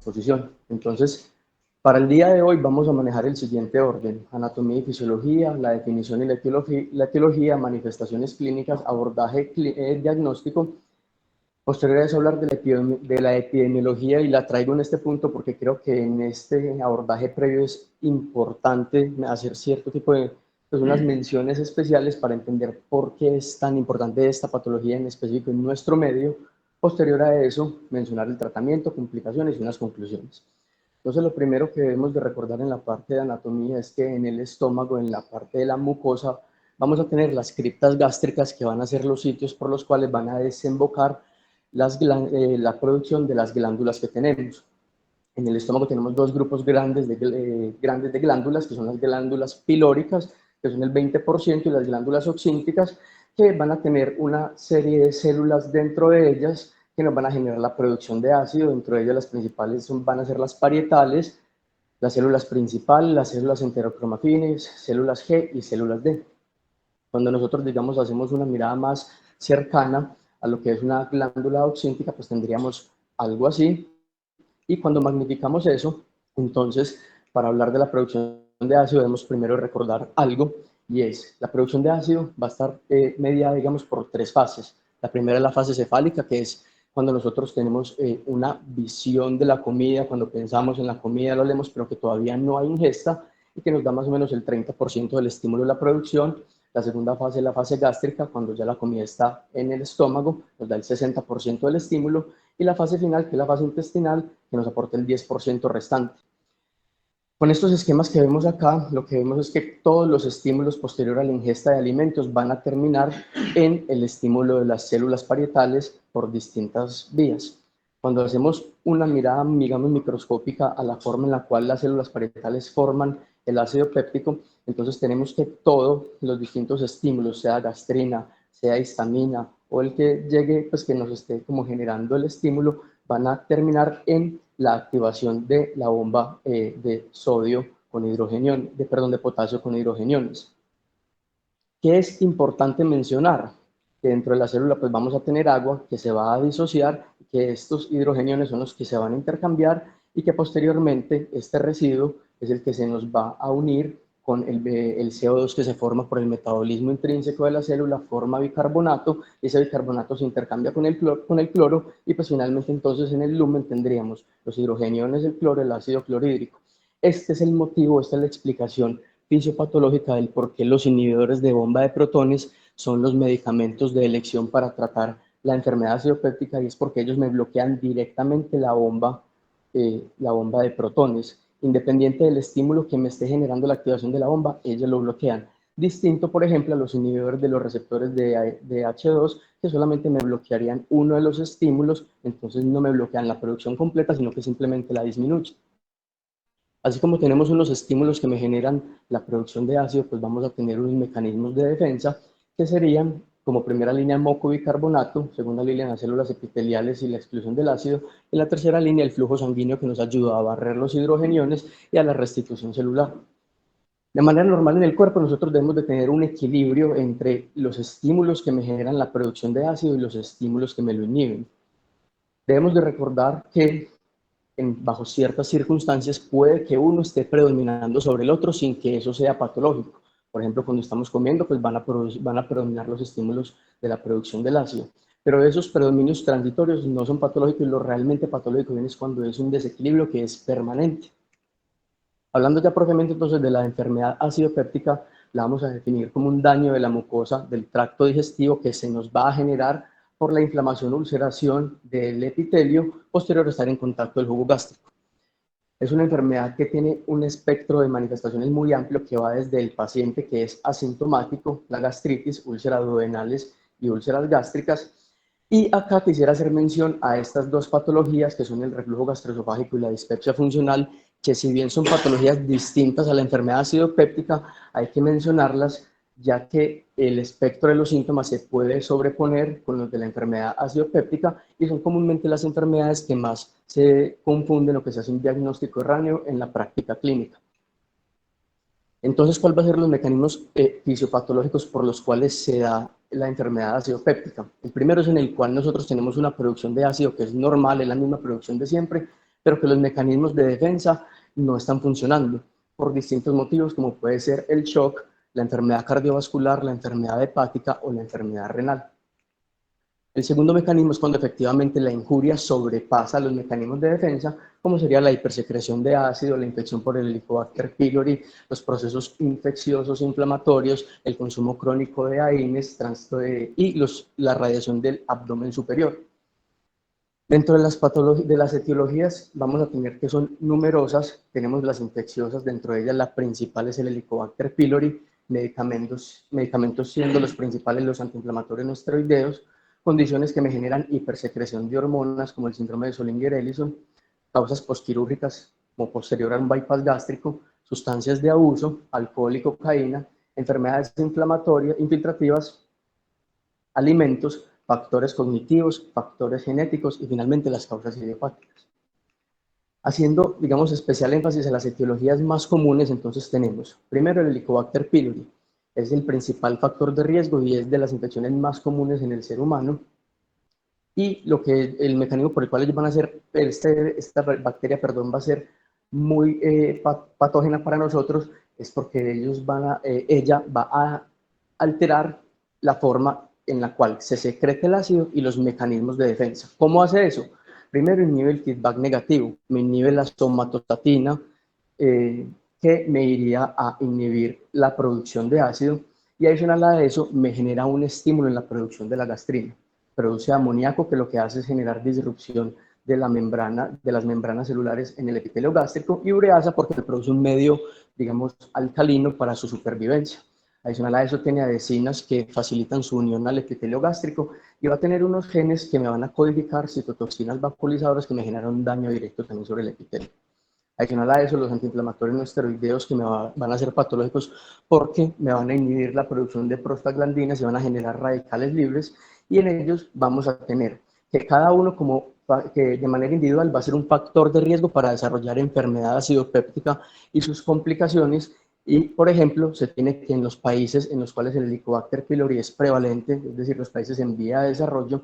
exposición. Entonces, para el día de hoy vamos a manejar el siguiente orden: anatomía y fisiología, la definición y la etiología, manifestaciones clínicas, abordaje diagnóstico. Posterior a eso hablar de la epidemiología, y la traigo en este punto porque creo que en este abordaje previo es importante hacer cierto tipo de pues, unas menciones especiales para entender por qué es tan importante esta patología en específico en nuestro medio. Posterior a eso, mencionar el tratamiento, complicaciones y unas conclusiones. Entonces, lo primero que debemos de recordar en la parte de anatomía es que en el estómago, en la parte de la mucosa, vamos a tener las criptas gástricas, que van a ser los sitios por los cuales van a desembocar la producción de las glándulas que tenemos. En el estómago tenemos dos grupos grandes de glándulas, que son las glándulas pilóricas, que son el 20%, y las glándulas oxínticas, que van a tener una serie de células dentro de ellas que nos van a generar la producción de ácido. Dentro de ellas las principales van a ser las parietales, las células principales, las células enterocromafines, células G y células D. Cuando nosotros, digamos, hacemos una mirada más cercana a lo que es una glándula oxíntica, pues tendríamos algo así. Y cuando magnificamos eso, entonces, para hablar de la producción de ácido, debemos primero recordar algo, y es, la producción de ácido va a estar mediada, digamos, por tres fases. La primera es la fase cefálica, que es cuando nosotros tenemos una visión de la comida, cuando pensamos en la comida, lo leemos, pero que todavía no hay ingesta, y que nos da más o menos el 30% del estímulo de la producción. La segunda fase es la fase gástrica, cuando ya la comida está en el estómago, nos da el 60% del estímulo. Y la fase final, que es la fase intestinal, que nos aporta el 10% restante. Con estos esquemas que vemos acá, lo que vemos es que todos los estímulos posterior a la ingesta de alimentos van a terminar en el estímulo de las células parietales por distintas vías. Cuando hacemos una mirada, digamos, microscópica a la forma en la cual las células parietales forman el ácido péptico, entonces tenemos que todos los distintos estímulos, sea gastrina, sea histamina, o el que llegue, pues que nos esté como generando el estímulo, van a terminar en la activación de la bomba de sodio con de potasio con hidrogeniones. ¿Qué es importante mencionar? Que dentro de la célula pues vamos a tener agua que se va a disociar, que estos hidrogeniones son los que se van a intercambiar, y que posteriormente este residuo es el que se nos va a unir con el CO2 que se forma por el metabolismo intrínseco de la célula, forma bicarbonato, y ese bicarbonato se intercambia con el cloro, y pues finalmente entonces en el lumen tendríamos los hidrogeniones, el cloro, el ácido clorhídrico. Este es el motivo, esta es la explicación fisiopatológica del por qué los inhibidores de bomba de protones son los medicamentos de elección para tratar la enfermedad acidopéptica, y es porque ellos me bloquean directamente la bomba de protones. Independiente del estímulo que me esté generando la activación de la bomba, ellos lo bloquean. Distinto, por ejemplo, a los inhibidores de los receptores de H2, que solamente me bloquearían uno de los estímulos, entonces no me bloquean la producción completa, sino que simplemente la disminuyen. Así como tenemos unos estímulos que me generan la producción de ácido, pues vamos a tener unos mecanismos de defensa que serían, como primera línea, mocobicarbonato, segunda línea, las células epiteliales y la exclusión del ácido, y la tercera línea, el flujo sanguíneo, que nos ayuda a barrer los hidrogeniones y a la restitución celular. De manera normal en el cuerpo nosotros debemos de tener un equilibrio entre los estímulos que me generan la producción de ácido y los estímulos que me lo inhiben. Debemos de recordar que bajo ciertas circunstancias puede que uno esté predominando sobre el otro sin que eso sea patológico. Por ejemplo, cuando estamos comiendo, pues van a predominar los estímulos de la producción del ácido. Pero esos predominios transitorios no son patológicos, y lo realmente patológico es cuando es un desequilibrio que es permanente. Hablando ya propiamente entonces de la enfermedad acidopéptica, la vamos a definir como un daño de la mucosa del tracto digestivo que se nos va a generar por la inflamación o ulceración del epitelio posterior a estar en contacto del jugo gástrico. Es una enfermedad que tiene un espectro de manifestaciones muy amplio, que va desde el paciente que es asintomático, la gastritis, úlceras duodenales y úlceras gástricas. Y acá quisiera hacer mención a estas dos patologías, que son el reflujo gastroesofágico y la dispepsia funcional, que si bien son patologías distintas a la enfermedad acidopéptica, hay que mencionarlas, ya que el espectro de los síntomas se puede sobreponer con los de la enfermedad acidopéptica, y son comúnmente las enfermedades que más se confunden o que se hace un diagnóstico erróneo en la práctica clínica. Entonces, ¿cuáles van a ser los mecanismos fisiopatológicos por los cuales se da la enfermedad acidopéptica? El primero es en el cual nosotros tenemos una producción de ácido que es normal, es la misma producción de siempre, pero que los mecanismos de defensa no están funcionando por distintos motivos, como puede ser el shock, la enfermedad cardiovascular, la enfermedad hepática o la enfermedad renal. El segundo mecanismo es cuando efectivamente la injuria sobrepasa los mecanismos de defensa, como sería la hipersecreción de ácido, la infección por el Helicobacter pylori, los procesos infecciosos inflamatorios, el consumo crónico de AINES y la radiación del abdomen superior. Dentro de las etiologías vamos a tener que son numerosas, tenemos las infecciosas, dentro de ellas la principal es el Helicobacter pylori, medicamentos siendo los principales los antiinflamatorios no esteroideos, condiciones que me generan hipersecreción de hormonas como el síndrome de Zollinger-Ellison, causas postquirúrgicas como posterior a un bypass gástrico, sustancias de abuso, alcohol y cocaína, enfermedades infiltrativas, alimentos, factores cognitivos, factores genéticos y finalmente las causas idiopáticas. Haciendo, digamos, especial énfasis en las etiologías más comunes, entonces tenemos primero el Helicobacter pylori, es el principal factor de riesgo y es de las infecciones más comunes en el ser humano. Y el mecanismo por el cual ellos van a ser, esta bacteria, va a ser muy patógena para nosotros, es porque ella va a alterar la forma en la cual se secreta el ácido y los mecanismos de defensa. ¿Cómo hace eso? Primero inhibe el feedback negativo, me inhibe la somatostatina, que me iría a inhibir la producción de ácido, y adicional a eso me genera un estímulo en la producción de la gastrina. Produce amoníaco, que lo que hace es generar disrupción de las membranas celulares en el epitelio gástrico, y ureasa porque produce un medio, digamos, alcalino para su supervivencia. Adicional a eso tiene adhesinas que facilitan su unión al epitelio gástrico, y va a tener unos genes que me van a codificar citotoxinas vacuolizadoras que me generan un daño directo también sobre el epitelio. Adicional a eso, los antiinflamatorios no esteroideos que van a ser patológicos porque me van a inhibir la producción de prostaglandinas y van a generar radicales libres, y en ellos vamos a tener que cada uno que de manera individual va a ser un factor de riesgo para desarrollar enfermedad acidopéptica y sus complicaciones. Y, por ejemplo, se tiene que en los países en los cuales el Helicobacter pylori es prevalente, es decir, los países en vía de desarrollo,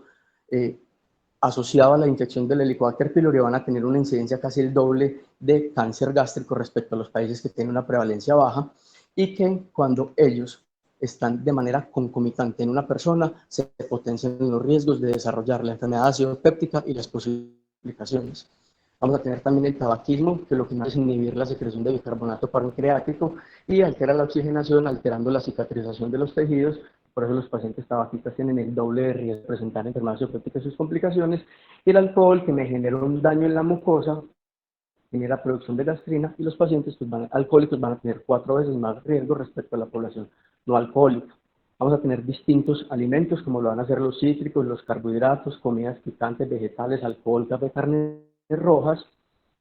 asociado a la infección del Helicobacter pylori, van a tener una incidencia casi el doble de cáncer gástrico respecto a los países que tienen una prevalencia baja, y que cuando ellos están de manera concomitante en una persona, se potencian los riesgos de desarrollar la enfermedad acidopéptica y las posibles complicaciones. Vamos a tener también el tabaquismo, que lo que hace es inhibir la secreción de bicarbonato pancreático y altera la oxigenación, alterando la cicatrización de los tejidos. Por eso los pacientes tabaquistas tienen el doble de riesgo de presentar enfermedad acidopéptica y sus complicaciones. Y el alcohol, que me genera un daño en la mucosa, genera producción de gastrina, y los pacientes alcohólicos van a tener 4 veces más riesgo respecto a la población no alcohólica. Vamos a tener distintos alimentos, como lo van a hacer los cítricos, los carbohidratos, comidas picantes, vegetales, alcohol, café, carnes rojas,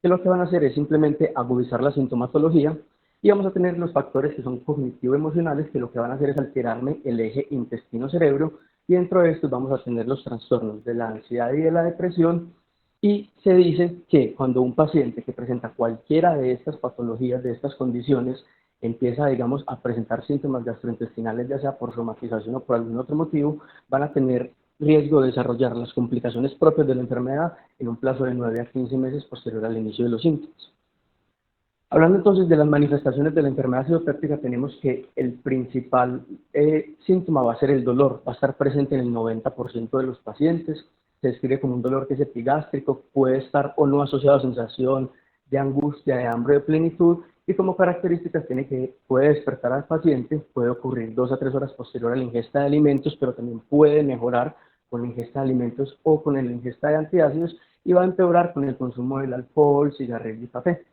que lo que van a hacer es simplemente agudizar la sintomatología. Y vamos a tener los factores que son cognitivo-emocionales, que lo que van a hacer es alterarme el eje intestino-cerebro, y dentro de estos vamos a tener los trastornos de la ansiedad y de la depresión. Y se dice que cuando un paciente que presenta cualquiera de estas patologías, de estas condiciones, empieza, digamos, a presentar síntomas gastrointestinales, ya sea por somatización o por algún otro motivo, van a tener riesgo de desarrollar las complicaciones propias de la enfermedad en un plazo de 9 a 15 meses posterior al inicio de los síntomas. Hablando entonces de las manifestaciones de la enfermedad acidopéptica, tenemos que el principal síntoma va a ser el dolor, va a estar presente en el 90% de los pacientes. Se describe como un dolor que es epigástrico, puede estar o no asociado a sensación de angustia, de hambre, de plenitud, y como características puede despertar al paciente, puede ocurrir 2 a 3 horas posterior a la ingesta de alimentos, pero también puede mejorar con la ingesta de alimentos o con la ingesta de antiácidos, y va a empeorar con el consumo del alcohol, cigarrillo y café.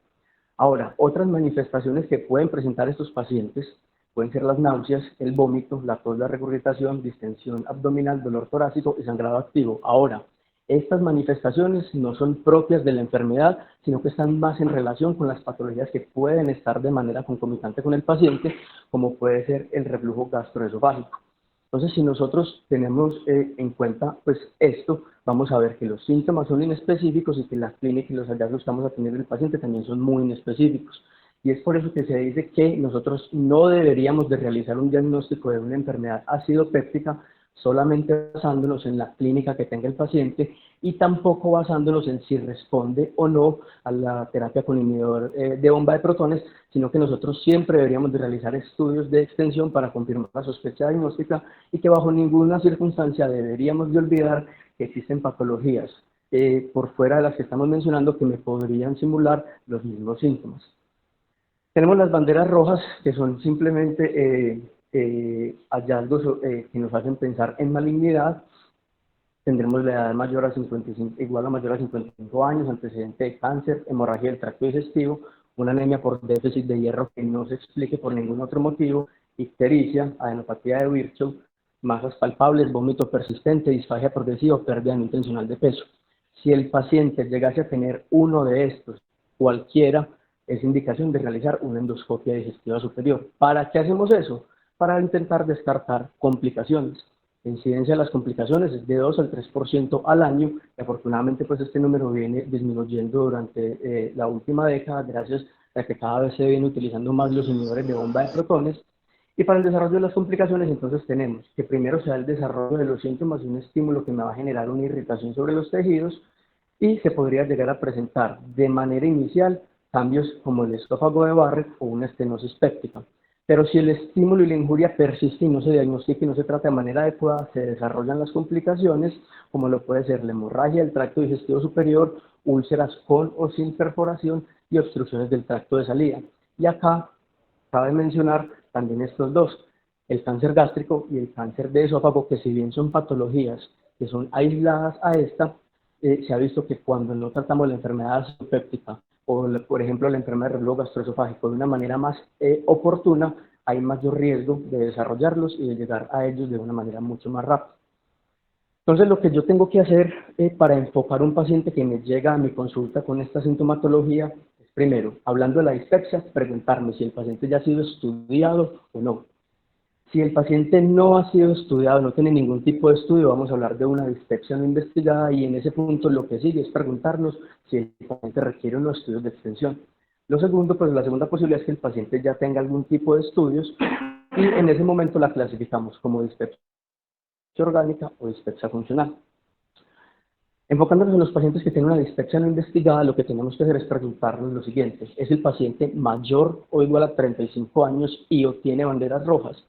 Ahora, otras manifestaciones que pueden presentar estos pacientes pueden ser las náuseas, el vómito, la tos, la regurgitación, distensión abdominal, dolor torácico y sangrado activo. Ahora, estas manifestaciones no son propias de la enfermedad, sino que están más en relación con las patologías que pueden estar de manera concomitante con el paciente, como puede ser el reflujo gastroesofágico. Entonces, si nosotros tenemos en cuenta pues esto, vamos a ver que los síntomas son inespecíficos y que la clínica y los hallazgos que vamos a tener del paciente también son muy inespecíficos. Y es por eso que se dice que nosotros no deberíamos de realizar un diagnóstico de una enfermedad acidopéptica solamente basándonos en la clínica que tenga el paciente y tampoco basándonos en si responde o no a la terapia con inhibidor de bomba de protones, sino que nosotros siempre deberíamos de realizar estudios de extensión para confirmar la sospecha diagnóstica y que bajo ninguna circunstancia deberíamos de olvidar que existen patologías por fuera de las que estamos mencionando que me podrían simular los mismos síntomas. Tenemos las banderas rojas, que son simplemente hallazgos que nos hacen pensar en malignidad. Tendremos la edad mayor a 55, igual o mayor a 55 años, antecedente de cáncer, hemorragia del tracto digestivo, una anemia por déficit de hierro que no se explique por ningún otro motivo, ictericia, adenopatía de Virchow, masas palpables, vómito persistente, disfagia progresiva, pérdida no intencional de peso. Si el paciente llegase a tener uno de estos, cualquiera, es indicación de realizar una endoscopia digestiva superior. ¿Para qué hacemos eso? Para intentar descartar complicaciones. La incidencia de las complicaciones es de 2 al 3% al año, y afortunadamente pues este número viene disminuyendo durante la última década, gracias a que cada vez se vienen utilizando más los inhibidores de bomba de protones. Y para el desarrollo de las complicaciones, entonces tenemos que primero se da el desarrollo de los síntomas y un estímulo que me va a generar una irritación sobre los tejidos, y se podría llegar a presentar de manera inicial cambios como el esófago de Barrett o una estenosis péptica. Pero si el estímulo y la injuria persiste y no se diagnostica y no se trata de manera adecuada, se desarrollan las complicaciones, como lo puede ser la hemorragia del tracto digestivo superior, úlceras con o sin perforación y obstrucciones del tracto de salida. Y acá cabe mencionar también estos dos, el cáncer gástrico y el cáncer de esófago, que si bien son patologías que son aisladas a esta, se ha visto que cuando no tratamos la enfermedad péptica o, por ejemplo, la enfermedad de reflujo gastroesofágico de una manera más oportuna, hay mayor riesgo de desarrollarlos y de llegar a ellos de una manera mucho más rápida. Entonces, lo que yo tengo que hacer para enfocar un paciente que me llega a mi consulta con esta sintomatología es, primero, hablando de la dispepsia, preguntarme si el paciente ya ha sido estudiado o no. Si el paciente no ha sido estudiado, no tiene ningún tipo de estudio, vamos a hablar de una dispepsia no investigada, y en ese punto lo que sigue es preguntarnos si el paciente requiere unos estudios de extensión. Lo segundo, pues la segunda posibilidad es que el paciente ya tenga algún tipo de estudios y en ese momento la clasificamos como dispepsia orgánica o dispepsia funcional. Enfocándonos en los pacientes que tienen una dispepsia no investigada, lo que tenemos que hacer es preguntarnos lo siguiente: ¿es el paciente mayor o igual a 35 años y o tiene banderas rojas?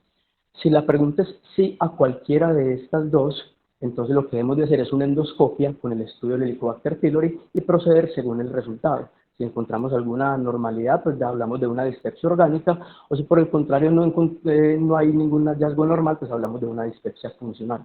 Si la pregunta es sí a cualquiera de estas dos, entonces lo que debemos de hacer es una endoscopia con el estudio del Helicobacter pylori y proceder según el resultado. Si encontramos alguna anormalidad, pues ya hablamos de una dispepsia orgánica, o si por el contrario no hay ningún hallazgo normal, pues hablamos de una dispepsia funcional.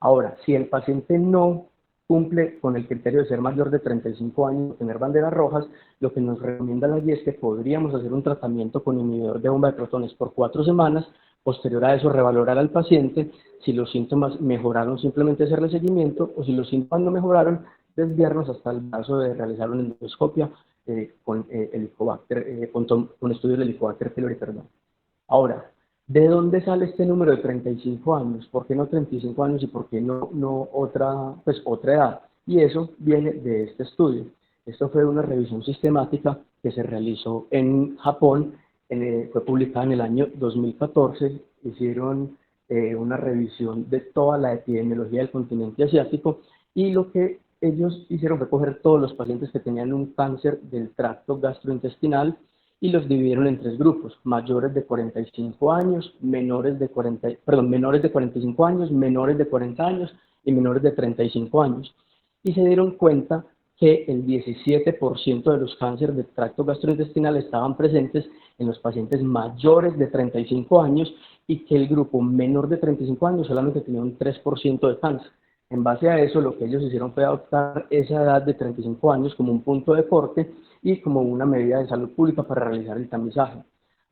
Ahora, si el paciente no cumple con el criterio de ser mayor de 35 años o tener banderas rojas, lo que nos recomienda la guía es que podríamos hacer un tratamiento con inhibidor de bomba de protones por 4 semanas. Posterior a eso, revalorar al paciente. Si los síntomas mejoraron, simplemente hacerle seguimiento, o si los síntomas no mejoraron, desviarnos hasta el caso de realizar una endoscopia con Helicobacter, con estudios de Helicobacter pylori, perdón. Ahora, ¿de dónde sale este número de 35 años? ¿Por qué no 35 años y por qué no otra edad? Y eso viene de este estudio. Esto fue una revisión sistemática que se realizó en Japón, fue publicada en el año 2014. Hicieron una revisión de toda la epidemiología del continente asiático, y lo que ellos hicieron fue coger todos los pacientes que tenían un cáncer del tracto gastrointestinal y los dividieron en 3 grupos: mayores de 45 años, menores de 45 años, menores de 40 años y menores de 35 años. Y se dieron cuenta que el 17% de los cánceres del tracto gastrointestinal estaban presentes en los pacientes mayores de 35 años, y que el grupo menor de 35 años solamente tenía un 3% de cáncer. En base a eso, lo que ellos hicieron fue adoptar esa edad de 35 años como un punto de corte y como una medida de salud pública para realizar el tamizaje.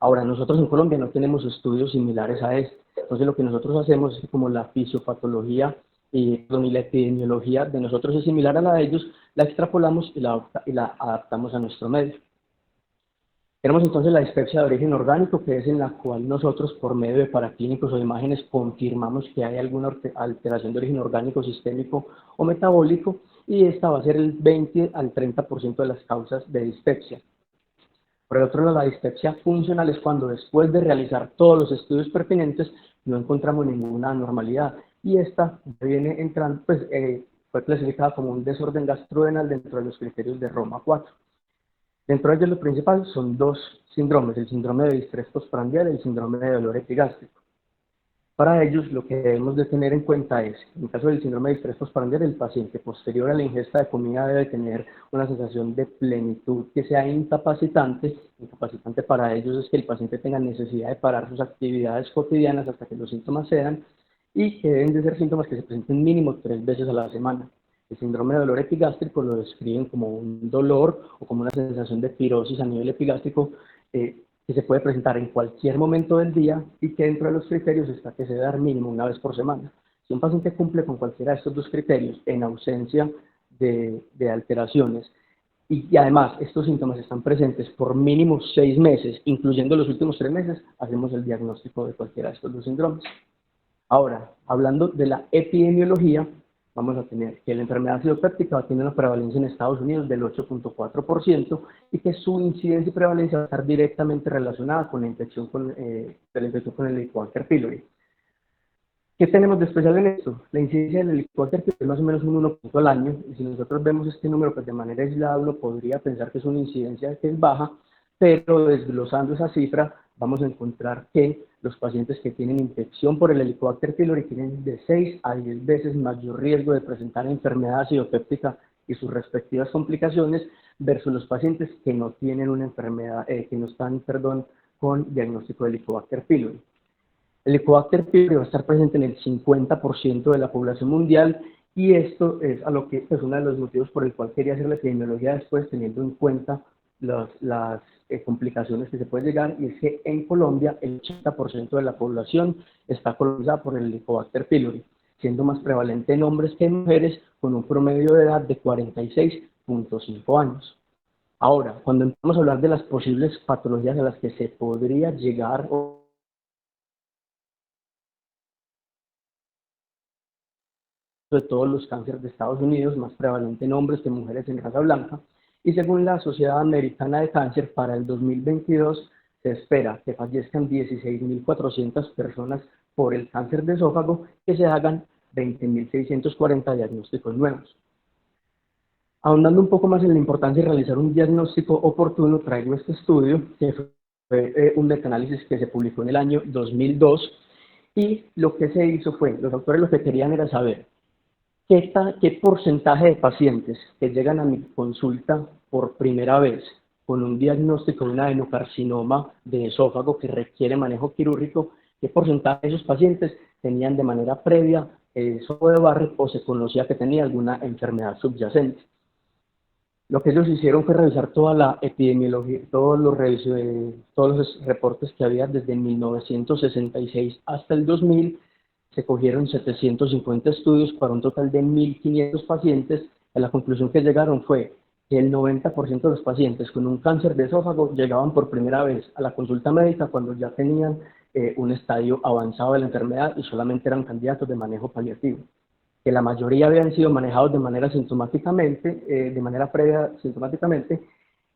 Ahora, nosotros en Colombia no tenemos estudios similares a este. Entonces, lo que nosotros hacemos es que, como la fisiopatología y la epidemiología de nosotros es similar a la de ellos, la extrapolamos y la adaptamos a nuestro medio. Tenemos entonces la dispepsia de origen orgánico, que es en la cual nosotros, por medio de paraclínicos o de imágenes, confirmamos que hay alguna alteración de origen orgánico, sistémico o metabólico, y esta va a ser el 20 al 30% de las causas de dispepsia. Por el otro lado, la dispepsia funcional es cuando, después de realizar todos los estudios pertinentes, no encontramos ninguna anormalidad. y esta viene entrando, pues fue clasificada como un desorden gastrodenal dentro de los criterios de Roma 4. Dentro de ellos lo principal son dos síndromes, el síndrome de distrés postprandial y el síndrome de dolor epigástrico. Para ellos, lo que debemos de tener en cuenta es, en el caso del síndrome de distrés postprandial, el paciente posterior a la ingesta de comida debe tener una sensación de plenitud que sea incapacitante. Incapacitante para ellos es que el paciente tenga necesidad de parar sus actividades cotidianas hasta que los síntomas cedan y que deben de ser síntomas que se presenten mínimo 3 veces a la semana. El síndrome de dolor epigástrico lo describen como un dolor o como una sensación de pirosis a nivel epigástrico que se puede presentar en cualquier momento del día y que dentro de los criterios está que se debe dar mínimo una vez por semana. Si un paciente cumple con cualquiera de estos dos criterios en ausencia de alteraciones y además estos síntomas están presentes por mínimo 6 meses, incluyendo los últimos 3 meses, hacemos el diagnóstico de cualquiera de estos dos síndromes. Ahora, hablando de la epidemiología, vamos a tener que la enfermedad acidopéptica tiene una prevalencia en Estados Unidos del 8.4% y que su incidencia y prevalencia va a estar directamente relacionada con la infección con el Helicobacter pylori. ¿Qué tenemos de especial en esto? La incidencia del Helicobacter pylori es más o menos un 1 al año, y si nosotros vemos este número, pues de manera aislada uno podría pensar que es una incidencia que es baja, pero desglosando esa cifra, vamos a encontrar que los pacientes que tienen infección por el Helicobacter pylori tienen de 6 a 10 veces mayor riesgo de presentar enfermedad acidopéptica y sus respectivas complicaciones versus los pacientes que no tienen una enfermedad, que no están, con diagnóstico de Helicobacter pylori. El Helicobacter pylori va a estar presente en el 50% de la población mundial y esto es a lo que es uno de los motivos por el cual quería hacer la epidemiología después, teniendo en cuenta las complicaciones que se pueden llegar, y es que en Colombia el 80% de la población está colonizada por el Helicobacter pylori, siendo más prevalente en hombres que en mujeres, con un promedio de edad de 46.5 años. Ahora, cuando empezamos a hablar de las posibles patologías a las que se podría llegar de todos los cánceres de Estados Unidos, más prevalente en hombres que en mujeres en raza blanca, y según la Sociedad Americana de Cáncer, para el 2022 se espera que fallezcan 16.400 personas por el cáncer de esófago, que se hagan 20.640 diagnósticos nuevos. Ahondando un poco más en la importancia de realizar un diagnóstico oportuno, traigo este estudio, que fue un metaanálisis que se publicó en el año 2002, y lo que se hizo fue, los autores lo que querían era saber ¿qué porcentaje de pacientes que llegan a mi consulta por primera vez con un diagnóstico de un adenocarcinoma de esófago que requiere manejo quirúrgico, qué porcentaje de esos pacientes tenían de manera previa esófago de Barrett o se conocía que tenía alguna enfermedad subyacente? Lo que ellos hicieron fue revisar toda la epidemiología, todos los reportes que había desde 1966 hasta el 2000. Se cogieron 750 estudios para un total de 1.500 pacientes. Y la conclusión que llegaron fue que el 90% de los pacientes con un cáncer de esófago llegaban por primera vez a la consulta médica cuando ya tenían un estadio avanzado de la enfermedad y solamente eran candidatos de manejo paliativo, que la mayoría habían sido manejados de manera sintomáticamente, de manera previa sintomáticamente,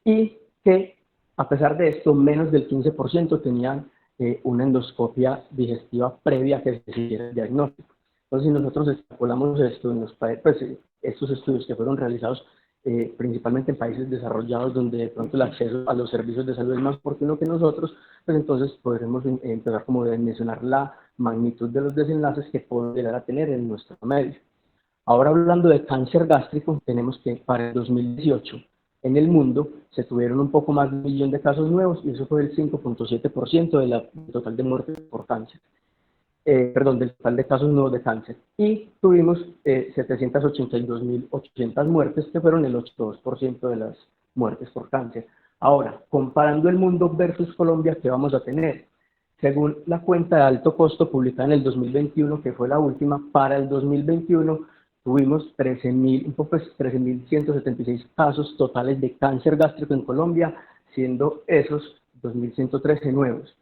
y que a pesar de esto, menos del 15% tenían una endoscopia digestiva previa que se hiciera el diagnóstico. Entonces, si nosotros extrapolamos esto en estos estudios que fueron realizados principalmente en países desarrollados donde de pronto el acceso a los servicios de salud es más oportuno que nosotros, pues entonces podremos empezar como de mencionar la magnitud de los desenlaces que pueden llegar a tener en nuestro medio. Ahora, hablando de cáncer gástrico, tenemos que para el 2018 en el mundo se tuvieron un poco más de 1.000.000 de casos nuevos y eso fue el 5.7% del total de muertes por cáncer. Del total de casos nuevos de cáncer. Y tuvimos 782.800 muertes, que fueron el 82% de las muertes por cáncer. Ahora, comparando el mundo versus Colombia, ¿qué vamos a tener? Según la cuenta de alto costo publicada en el 2021, que fue la última, para el 2021 tuvimos 13.176 casos totales de cáncer gástrico en Colombia, siendo esos 2.113 nuevos.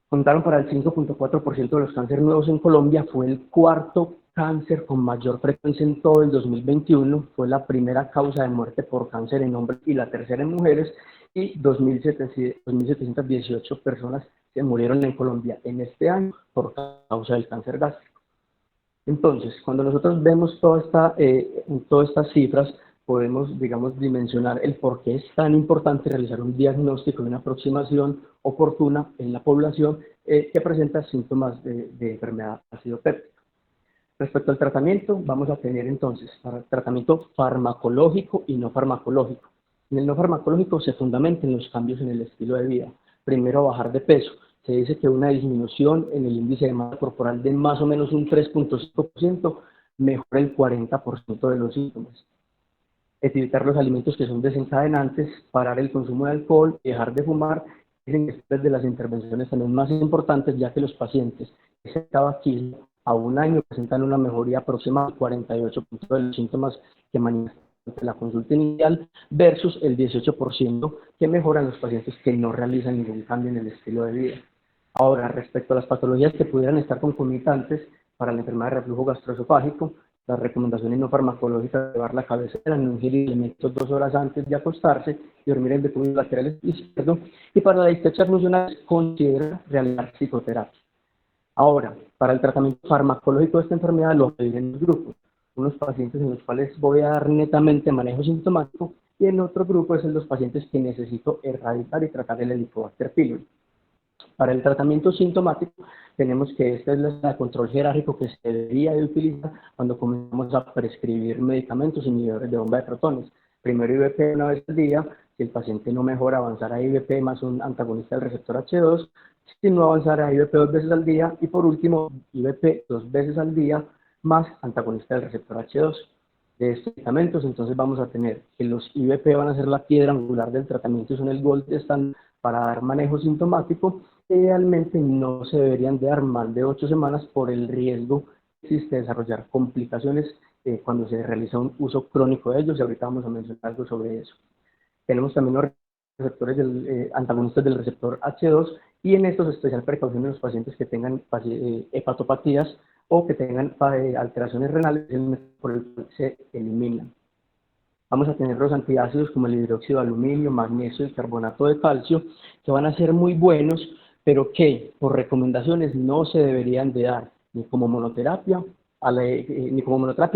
Contaron para el 5.4% de los cánceres nuevos en Colombia, fue el cuarto cáncer con mayor frecuencia en todo el 2021, fue la primera causa de muerte por cáncer en hombres y la tercera en mujeres, y 2.718 personas se murieron en Colombia en este año por causa del cáncer gástrico. Entonces, cuando nosotros vemos todas estas cifras, podemos, digamos, dimensionar el por qué es tan importante realizar un diagnóstico y una aproximación oportuna en la población que presenta síntomas de enfermedad ácido péptica. Respecto al tratamiento, vamos a tener entonces tratamiento farmacológico y no farmacológico. En el no farmacológico se fundamenta en los cambios en el estilo de vida. Primero, bajar de peso. Se dice que una disminución en el índice de masa corporal de más o menos un 3.5% mejora el 40% de los síntomas. Evitar los alimentos que son desencadenantes, parar el consumo de alcohol y dejar de fumar es de las intervenciones también más importantes, ya que los pacientes que se tabaquismo a un año presentan una mejoría aproximada del 48% de los síntomas que manifiestan durante la consulta inicial versus el 18% que mejoran los pacientes que no realizan ningún cambio en el estilo de vida. Ahora, respecto a las patologías que pudieran estar concomitantes para la enfermedad de reflujo gastroesofágico, las recomendaciones no farmacológicas de llevar la cabecera, no ingerir alimentos 2 horas antes de acostarse y dormir en decúbito lateral izquierdo, y para la distancia funcional considera realizar psicoterapia. Ahora, para el tratamiento farmacológico de esta enfermedad lo divido en dos grupos. Unos pacientes en los cuales voy a dar netamente manejo sintomático y en otro grupo es en los pacientes que necesito erradicar y tratar el Helicobacter pylori. Para el tratamiento sintomático tenemos que esta es la control jerárquico que se debería de utilizar cuando comenzamos a prescribir medicamentos inhibidores de bomba de protones. Primero IVP una vez al día, si el paciente no mejora, avanzar a IVP más un antagonista del receptor H2, si no avanzar a IVP 2 veces al día y por último IVP 2 veces al día más antagonista del receptor H2. De estos medicamentos entonces vamos a tener que los IVP van a ser la piedra angular del tratamiento y son el gold standard para dar manejo sintomático. Idealmente no se deberían de dar más de 8 semanas por el riesgo que existe de desarrollar complicaciones cuando se realiza un uso crónico de ellos, y ahorita vamos a mencionar algo sobre eso. Tenemos también los receptores antagonistas del receptor H2 y en estos especial precaución en los pacientes que tengan hepatopatías o que tengan alteraciones renales por el cual se eliminan. Vamos a tener los antiácidos como el hidróxido de aluminio, magnesio y carbonato de calcio, que van a ser muy buenos, pero que por recomendaciones no se deberían de dar ni como monoterapia,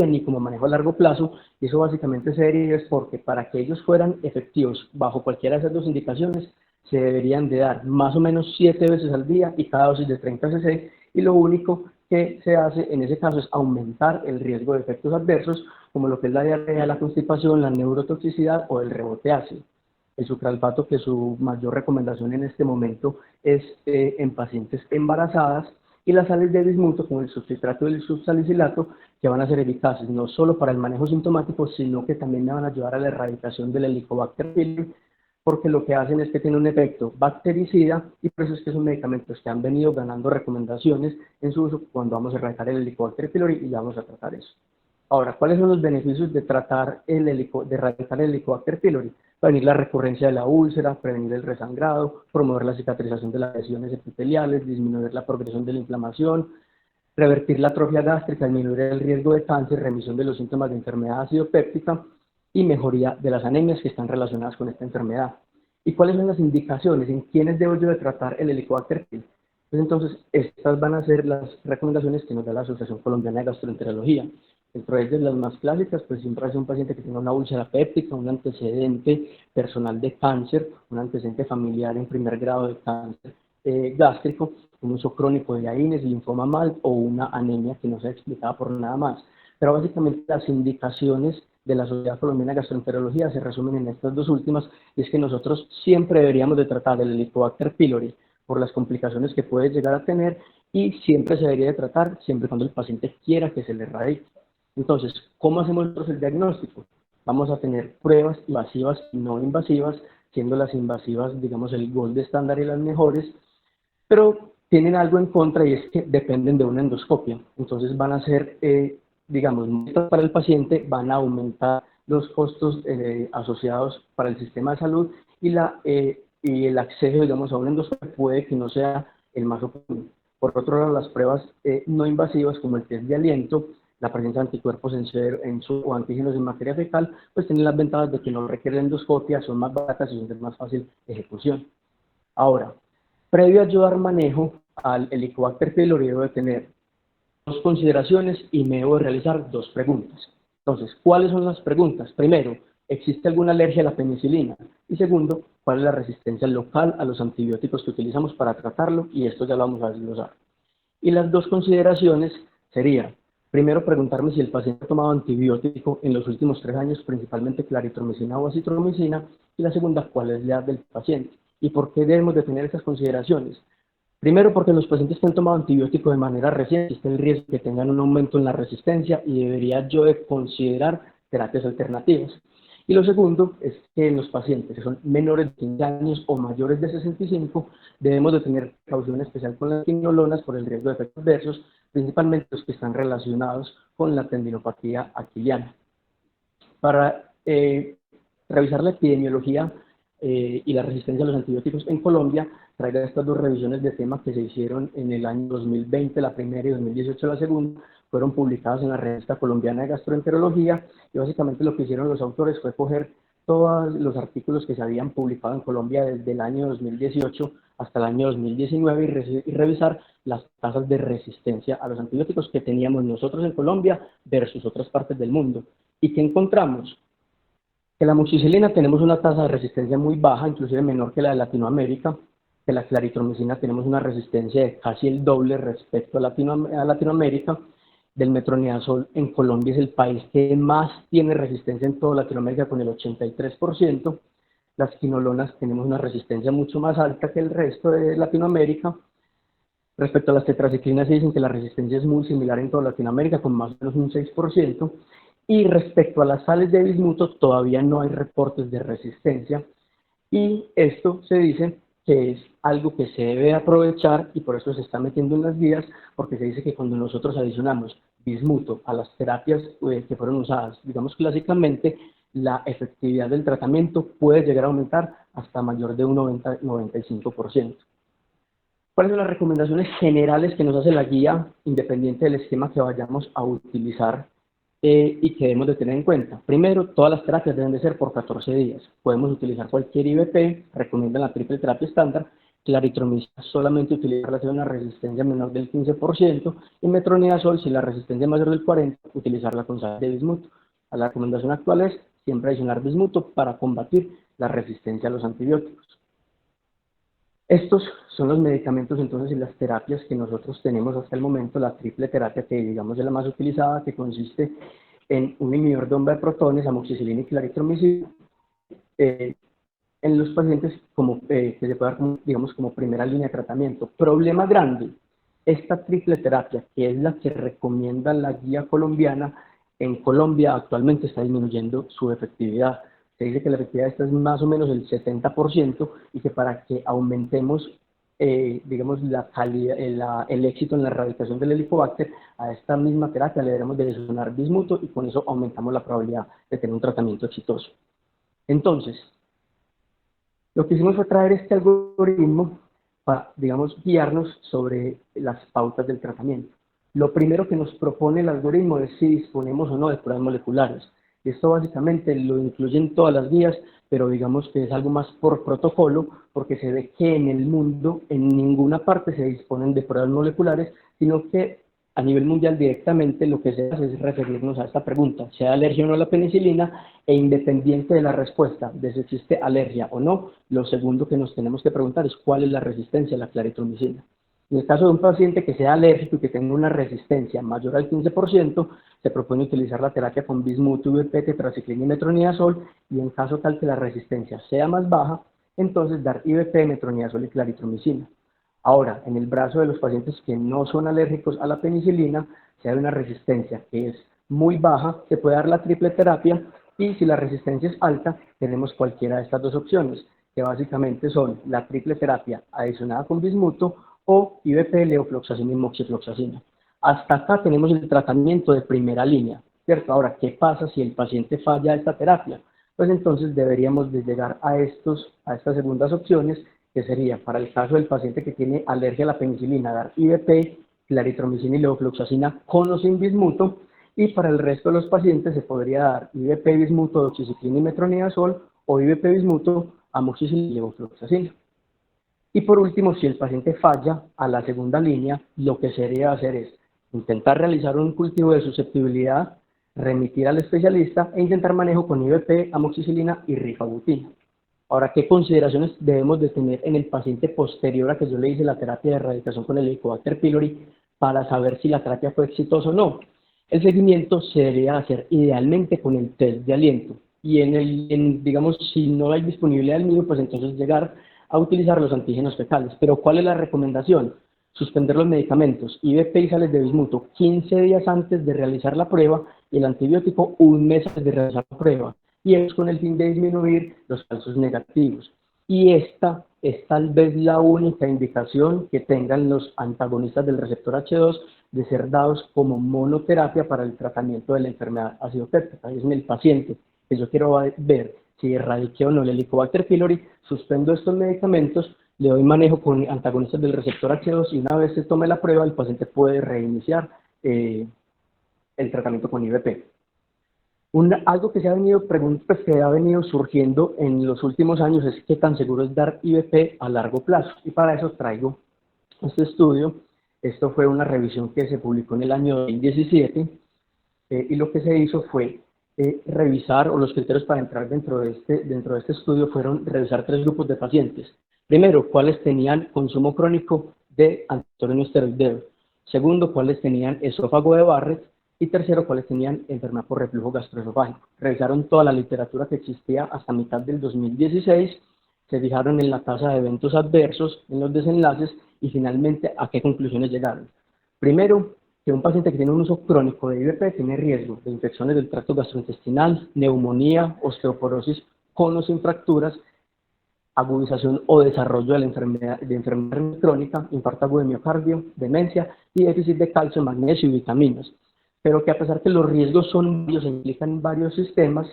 ni como manejo a largo plazo, y eso básicamente se deriva es porque para que ellos fueran efectivos bajo cualquiera de esas dos indicaciones, se deberían de dar más o menos 7 veces al día y cada dosis de 30 cc, y lo único que se hace en ese caso es aumentar el riesgo de efectos adversos, como lo que es la diarrea, la constipación, la neurotoxicidad o el rebote ácido. El sucralfato, que su mayor recomendación en este momento es en pacientes embarazadas, y las sales de bismuto, como el subcitrato y el subsalicilato, que van a ser eficaces no solo para el manejo sintomático, sino que también me van a ayudar a la erradicación del Helicobacter pylori, porque lo que hacen es que tienen un efecto bactericida y por eso es que son medicamentos que han venido ganando recomendaciones en su uso cuando vamos a erradicar el Helicobacter pylori, y ya vamos a tratar eso. Ahora, ¿cuáles son los beneficios de tratar de erradicar el Helicobacter pylori? Prevenir la recurrencia de la úlcera, prevenir el resangrado, promover la cicatrización de las lesiones epiteliales, disminuir la progresión de la inflamación, revertir la atrofia gástrica, disminuir el riesgo de cáncer, remisión de los síntomas de enfermedad ácido péptica y mejoría de las anemias que están relacionadas con esta enfermedad. ¿Y cuáles son las indicaciones? ¿En quiénes debo yo de tratar el Helicobacter pylori? Pues entonces, estas van a ser las recomendaciones que nos da la Asociación Colombiana de Gastroenterología. Dentro de ellas, las más clásicas, pues siempre es un paciente que tenga una úlcera péptica, un antecedente personal de cáncer, un antecedente familiar en primer grado de cáncer gástrico, un uso crónico de AINES, linfoma MALT o una anemia que no se ha explicado por nada más. Pero básicamente las indicaciones de la Sociedad Colombiana de Gastroenterología se resumen en estas dos últimas, y es que nosotros siempre deberíamos de tratar el Helicobacter pylori por las complicaciones que puede llegar a tener, y siempre se debería de tratar siempre cuando el paciente quiera que se le erradique. Entonces, ¿cómo hacemos nosotros el diagnóstico? Vamos a tener pruebas invasivas y no invasivas, siendo las invasivas, digamos, el gold estándar y las mejores, pero tienen algo en contra, y es que dependen de una endoscopia. Entonces van a ser, digamos, para el paciente, van a aumentar los costos asociados para el sistema de salud, y el acceso, digamos, a una endoscopia puede que no sea el más oportuno. Por otro lado, las pruebas no invasivas, como el test de aliento, la presencia de anticuerpos o antígenos en materia fecal, pues tienen las ventajas de que no requieren endoscopia, son más baratas y son de más fácil ejecución. Ahora, previo a yo dar manejo al Helicobacter pylori, debo de tener dos consideraciones y me debo realizar dos preguntas. Entonces, ¿cuáles son las preguntas? Primero, ¿existe alguna alergia a la penicilina? Y segundo, ¿cuál es la resistencia local a los antibióticos que utilizamos para tratarlo? Y esto ya lo vamos a desglosar. Y las dos consideraciones serían, primero, preguntarme si el paciente ha tomado antibiótico en los últimos 3 años, principalmente claritromicina o acitromicina, y la segunda, cuál es la edad del paciente. ¿Y por qué debemos de tener estas consideraciones? Primero, porque los pacientes que han tomado antibiótico de manera reciente existe el riesgo de que tengan un aumento en la resistencia y debería yo de considerar terapias alternativas. Y lo segundo es que en los pacientes que son menores de 15 años o mayores de 65 debemos de tener precaución especial con las quinolonas por el riesgo de efectos adversos, principalmente los que están relacionados con la tendinopatía aquiliana. Para revisar la epidemiología y la resistencia a los antibióticos en Colombia, traigo estas dos revisiones de tema que se hicieron en el año 2020, la primera, y 2018, la segunda, fueron publicadas en la revista colombiana de gastroenterología, y básicamente lo que hicieron los autores fue coger todos los artículos que se habían publicado en Colombia desde el año 2018 hasta el año 2019 y revisar las tasas de resistencia a los antibióticos que teníamos nosotros en Colombia versus otras partes del mundo. ¿Y qué encontramos? Que la amoxicilina tenemos una tasa de resistencia muy baja, inclusive menor que la de Latinoamérica, que la claritromicina tenemos una resistencia de casi el doble respecto a Latinoamérica, del metronidazol en Colombia es el país que más tiene resistencia en toda Latinoamérica con el 83%, las quinolonas tenemos una resistencia mucho más alta que el resto de Latinoamérica. Respecto a las tetraciclinas se dicen que la resistencia es muy similar en toda Latinoamérica con más o menos un 6%, y respecto a las sales de bismuto todavía no hay reportes de resistencia, y esto se dice que es algo que se debe aprovechar y por eso se está metiendo en las guías, porque se dice que cuando nosotros adicionamos bismuto a las terapias que fueron usadas, digamos clásicamente, la efectividad del tratamiento puede llegar a aumentar hasta mayor de un 90-95%. ¿Cuáles son las recomendaciones generales que nos hace la guía, independiente del esquema que vayamos a utilizar y que debemos de tener en cuenta? Primero, todas las terapias deben de ser por 14 días. Podemos utilizar cualquier IVP, recomiendan la triple terapia estándar, claritromicina solamente utilizarla si hay una resistencia menor del 15%, y metronidazol, si la resistencia es mayor del 40%, utilizarla con sal de bismuto. La recomendación actual es siempre adicionar bismuto para combatir la resistencia a los antibióticos. Estos son los medicamentos entonces y las terapias que nosotros tenemos hasta el momento, la triple terapia que digamos es la más utilizada, que consiste en un inhibidor de bomba de protones, amoxicilina y claritromicina, en los pacientes que se puede dar como, digamos, como primera línea de tratamiento. Problema grande, esta triple terapia, que es la que recomienda la guía colombiana, en Colombia actualmente está disminuyendo su efectividad. Se dice que la efectividad esta es más o menos el 70% y que para que aumentemos, digamos, la calidad, el éxito en la erradicación del Helicobacter, a esta misma terapia le debemos de adicionar bismuto y con eso aumentamos la probabilidad de tener un tratamiento exitoso. Entonces, lo que hicimos fue traer este algoritmo para, digamos, guiarnos sobre las pautas del tratamiento. Lo primero que nos propone el algoritmo es si disponemos o no de pruebas moleculares. Esto básicamente lo incluyen todas las guías, pero digamos que es algo más por protocolo, porque se ve que en el mundo, en ninguna parte se disponen de pruebas moleculares, sino que a nivel mundial directamente lo que se hace es referirnos a esta pregunta, sea alergia o no a la penicilina, e independiente de la respuesta de si existe alergia o no, lo segundo que nos tenemos que preguntar es cuál es la resistencia a la claritromicina. En el caso de un paciente que sea alérgico y que tenga una resistencia mayor al 15%, se propone utilizar la terapia con bismuto, IVP, tetraciclina y metronidazol, y en caso tal que la resistencia sea más baja, entonces dar IVP, metronidazol y claritromicina. Ahora, en el brazo de los pacientes que no son alérgicos a la penicilina, si hay una resistencia que es muy baja, se puede dar la triple terapia, y si la resistencia es alta, tenemos cualquiera de estas dos opciones, que básicamente son la triple terapia adicionada con bismuto o IVP, levofloxacina y moxifloxacina. Hasta acá tenemos el tratamiento de primera línea, ¿cierto? Ahora, ¿qué pasa si el paciente falla esta terapia? Pues entonces deberíamos de llegar a estas segundas opciones, que sería, para el caso del paciente que tiene alergia a la penicilina, dar IVP, claritromicina y levofloxacina con o sin bismuto, y para el resto de los pacientes se podría dar IVP, bismuto, doxiciclina y metronidazol, o IVP, bismuto, amoxicilina y levofloxacina. Y por último, si el paciente falla a la segunda línea, lo que se debe hacer es intentar realizar un cultivo de susceptibilidad, remitir al especialista e intentar manejo con IVP, amoxicilina y rifabutina. Ahora, ¿qué consideraciones debemos de tener en el paciente posterior a que yo le hice la terapia de erradicación con el Helicobacter pylori para saber si la terapia fue exitosa o no? El seguimiento se debería hacer idealmente con el test de aliento y digamos, si no hay disponibilidad del mismo, pues entonces llegar a utilizar los antígenos fecales. Pero ¿cuál es la recomendación? Suspender los medicamentos, IVP y sales de bismuto 15 días antes de realizar la prueba y el antibiótico un mes antes de realizar la prueba. Y es con el fin de disminuir los falsos negativos. Y esta es tal vez la única indicación que tengan los antagonistas del receptor H2 de ser dados como monoterapia para el tratamiento de la enfermedad acidopéptica. Es en el paciente que yo quiero ver si erradiqué o no el Helicobacter pylori, suspendo estos medicamentos, le doy manejo con antagonistas del receptor H2 y una vez se tome la prueba, el paciente puede reiniciar el tratamiento con IVP. Algo que que ha venido surgiendo en los últimos años es qué tan seguro es dar IVP a largo plazo. Y para eso traigo este estudio. Esto fue una revisión que se publicó en el año 2017 y lo que se hizo fue revisar, o los criterios para entrar dentro de este estudio fueron revisar 3 grupos de pacientes. Primero, cuáles tenían consumo crónico de antihistamínico esteroideo. Segundo, cuáles tenían esófago de Barrett. Y tercero, cuáles tenían enfermedad por reflujo gastroesofágico. Revisaron toda la literatura que existía hasta mitad del 2016, se fijaron en la tasa de eventos adversos, en los desenlaces y finalmente a qué conclusiones llegaron. Primero, que un paciente que tiene un uso crónico de IVP tiene riesgo de infecciones del tracto gastrointestinal, neumonía, osteoporosis con o sin fracturas, agudización o desarrollo de la enfermedad crónica, infarto agudo de miocardio, demencia y déficit de calcio, magnesio y vitaminas. Pero que a pesar que los riesgos son varios, implican varios sistemas,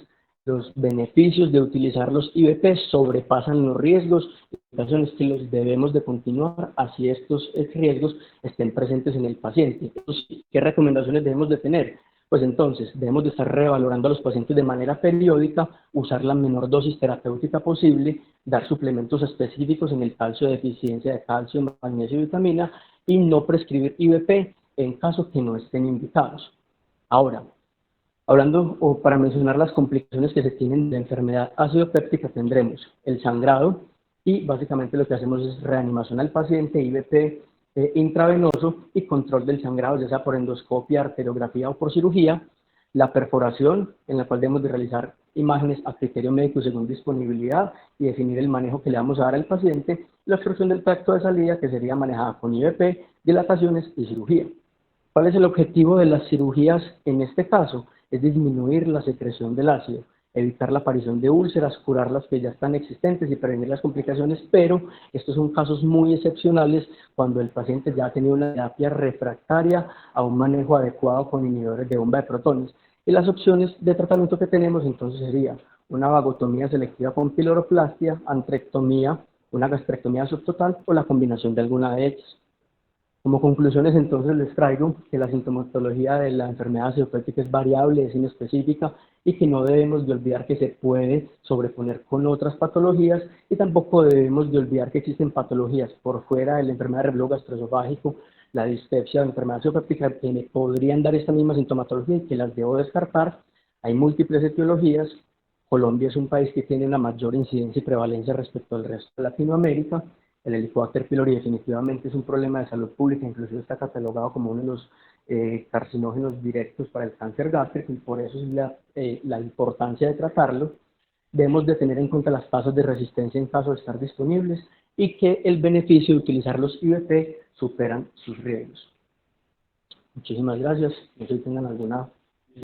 los beneficios de utilizar los IVP sobrepasan los riesgos, indicaciones que los debemos de continuar así estos riesgos estén presentes en el paciente. Entonces, ¿qué recomendaciones debemos de tener? Pues entonces, debemos de estar revalorando a los pacientes de manera periódica, usar la menor dosis terapéutica posible, dar suplementos específicos en el caso de deficiencia de calcio, magnesio y vitamina, y no prescribir IVP en caso que no estén indicados. Ahora, hablando o para mencionar las complicaciones que se tienen de la enfermedad acidopéptica, tendremos el sangrado y básicamente lo que hacemos es reanimación al paciente, IVP intravenoso y control del sangrado, ya sea por endoscopia, arteriografía o por cirugía, la perforación en la cual debemos de realizar imágenes a criterio médico según disponibilidad y definir el manejo que le vamos a dar al paciente, la obstrucción del tracto de salida que sería manejada con IVP, dilataciones y cirugía. ¿Cuál es el objetivo de las cirugías en este caso? Es disminuir la secreción del ácido, evitar la aparición de úlceras, curar las que ya están existentes y prevenir las complicaciones, pero estos son casos muy excepcionales cuando el paciente ya ha tenido una terapia refractaria a un manejo adecuado con inhibidores de bomba de protones. Y las opciones de tratamiento que tenemos entonces sería una vagotomía selectiva con piloroplastia, antrectomía, una gastrectomía subtotal o la combinación de alguna de ellas. Como conclusiones, entonces, les traigo que la sintomatología de la enfermedad acidopéptica es variable, es inespecífica y que no debemos de olvidar que se puede sobreponer con otras patologías y tampoco debemos de olvidar que existen patologías por fuera de la enfermedad de reflujo gastroesofágico, la dispepsia, la enfermedad acidopéptica, que me podrían dar esta misma sintomatología y que las debo descartar. Hay múltiples etiologías. Colombia es un país que tiene una mayor incidencia y prevalencia respecto al resto de Latinoamérica. El Helicobacter pylori definitivamente es un problema de salud pública, inclusive está catalogado como uno de los carcinógenos directos para el cáncer gástrico y por eso es la importancia de tratarlo. Debemos de tener en cuenta las tasas de resistencia en caso de estar disponibles y que el beneficio de utilizar los IVP superan sus riesgos. Muchísimas gracias. No sé si tengan alguna